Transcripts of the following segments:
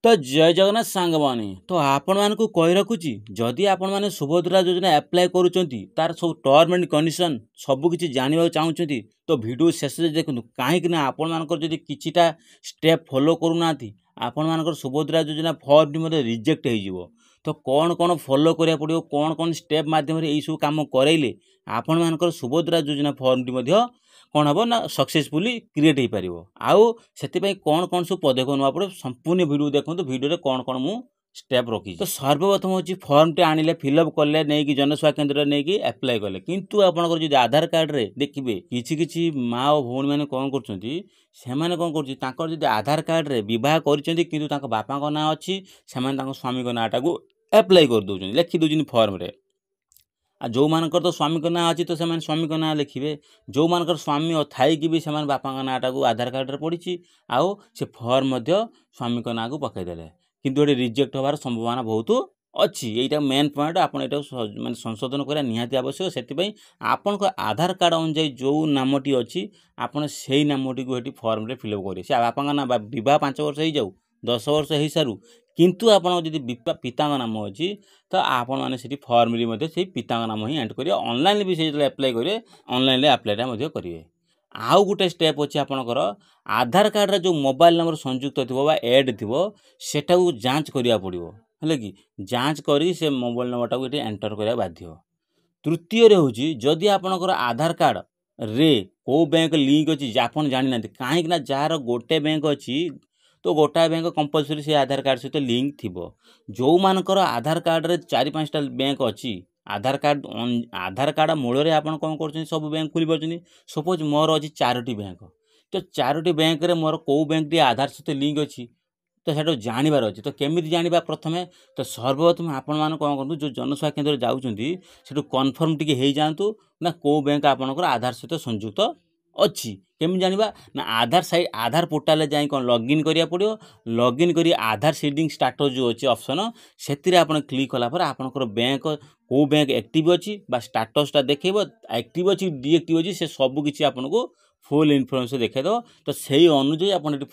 तो जय जगन्नाथ सांग माने तो आपण मानकु कहि रखुची जदि आपण माने सुभद्रा योजना अप्लाई करूचंती तार सब टर्म एंड कंडीशन सब किछि जानिबा चाहूचंती तो वीडियो शेष रे देखंतु काहे कि ना आपण मानकर जदि किछिटा स्टेप फॉलो करू नाथि आपण मानकर सुभद्रा योजना फॉर्म मध्ये रिजेक्ट हे जिवो। तो कौन कौन फॉलो करिया पड़ियो कौन कौन स्टेप माध्यम रे एई सब काम करैले आपण मानकर सुभद्रा योजना फॉर्म मध्ये कौन हम ना सक्सेसफुली क्रिएट हो पार आउ से कौन कौन सब पदक्षेप ना पड़े संपूर्ण वीडियो देखो वीडियो कौन कौन मु स्टेप रखी। तो सर्वप्रथम होची फॉर्म टे आनिले फिलअप कले नहीं कि जनसेवा केंद्र नहीं कि अप्लाई कले किंतु आपनकर जो आधार कार्ड रे देखिबे किछि किछि माँ और भौणी माने कौन करछंती से माने कौन करछि तांकर जो आधार कार्ड रे विवाह करछंती किंतु तांको बापा को ना अछि से माने तांको स्वामी को नाटा को अप्लाई कर दोछन लिखि दोछन फॉर्म रे आ जो मानकर तो स्वामी को ना अच्छी तो से स्वामी को ना लिखे जो मानकर स्वामी थाई कि भी से बापा नाटा को आधार कार्ड रे पड़ी आउ से फॉर्म स्वामी को ना को पकईदे किंतु ये रिजेक्ट होवार संभावना बहुत अच्छी यहीटा मेन पॉइंट आप माने संशोधन करा निहाती आवश्यक से आपण आधार कार्ड अनुसार जो नामटी अच्छी आपड़ से नामटी को फॉर्म रे फिलअप करेंगे से बापा ना बह 5 वर्ष हो जाऊ 10 वर्ष हो सारू किंतु आपन जदि पिता नाम अच्छी तो आपण मैंने से फॉर्म रे से पिता नाम ही एंटर करेंगे ऑनलाइन भी से अप्लाई करेंगे ऑनलाइन अप्लाई करेंगे। आउ गोटे स्टेप अच्छे आपणकर आधार कार्ड रे जो मोबाइल नंबर संयुक्त थी एड थी सेटा जांच करिया पड़िबो है कि जांच करी से मोबाइल नंबर को एंटर करिया बाध्य। तृतीय रे होची जदि आपणकर आधार कार्ड रे को बैंक लिंक अच्छी आपन जानि ना काहे कि ना जार गोटे बैंक अच्छी तो गोटाए बैंक कंपलसरी से आधार कार्ड सहित लिंक थिबो जो मानकर आधार कार्ड रे 4-5टा बैंक अच्छी आधार कार्ड मूल रे आपन कौन कर सब बैंक खोली पार्टी सपोज मोर अच्छी 4टी बैंक तो 4टी बैंक रे मोर को बैंक टी आधार सहित लिंक अच्छी तो सेटा जानिबार अच्छी तो केमिति जानिबा प्रथमे तो सर्वप्रथम आपण मान कौन करूँ जो जनसेवा केंद्र जाउछंती सेटु कन्फर्म टिके हे जांतु ना को बैंक आपनकर आधार सहित संयुक्त अच्छी केमी जानिबा ना आधार पोर्टाल जाई कौन लॉगिन करिया पड़ियो लॉगिन करी आधार सीडिंग स्टाटस जो अच्छी ऑप्शन से आपन क्लिक कला पर आपनकर बैंक को बैंक एक्टिव अच्छी बा स्टाटसटा देखैबो एक्टिव अच्छी डीएक्टिव अच्छी से सब किछि आपनको फुल इनफॉरमेशन देखाइदो तो सही अनुसार आपन एटी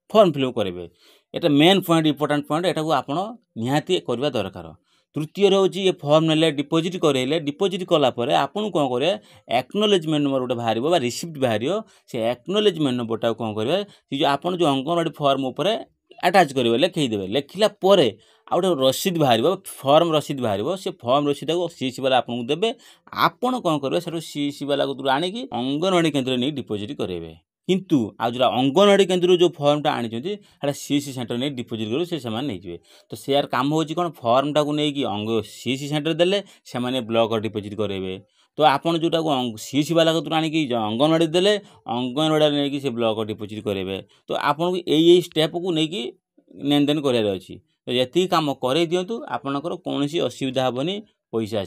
फॉर्म फिलअप करेंगे। एटा मेन पॉइंट इंपोर्टेंट पॉइंट एटा को आपण निहाती करबा दरकार। तृतीय होची ये फॉर्म नेले डिपोजिट करेले डिपोजिट कला परे आपन कोन करे एक्नॉलेजमेंट नंबर गोटे बाहर बा रिसिप्ट बाहर से एक्नॉलेजमेंट नंबरटा कोन करे जो आपन जो अंगनवाड़ी फॉर्म ऊपर अटैच करेंगे लिखई देवे लिखला परे आ गोटे रसीद बाहर फॉर्म रसीद बाहर से फॉर्म रसीद को सीसी वाला आपको देवे आपन कौन करेंगे से सीसी वाला को आनिकी अंगनवाड़ी केन्द्र नहीं डिपोजिट करेंगे किंतु आ जो अंगनवाड़ी केन्द्र जो फॉर्मटा आनी सीसी सेंटर नहीं डिपोजिट कर से तो से यार काम हो कौन फॉर्मटा को लेकिन सीसी सेंटर देले से ब्लॉक डिपोजिट करेंगे तो आपन जोटा को सीसी वाला को आनिकी अंगनवाड़ी देले अंगनवाड़ी नहीं से ब्लॉक डिपोजिट करेंगे तो आपन को यही स्टेप को लेकिन लेन देन करार अच्छी तो ये काम कर दिंतु आपंकर कौन असुविधा हेनी पैसा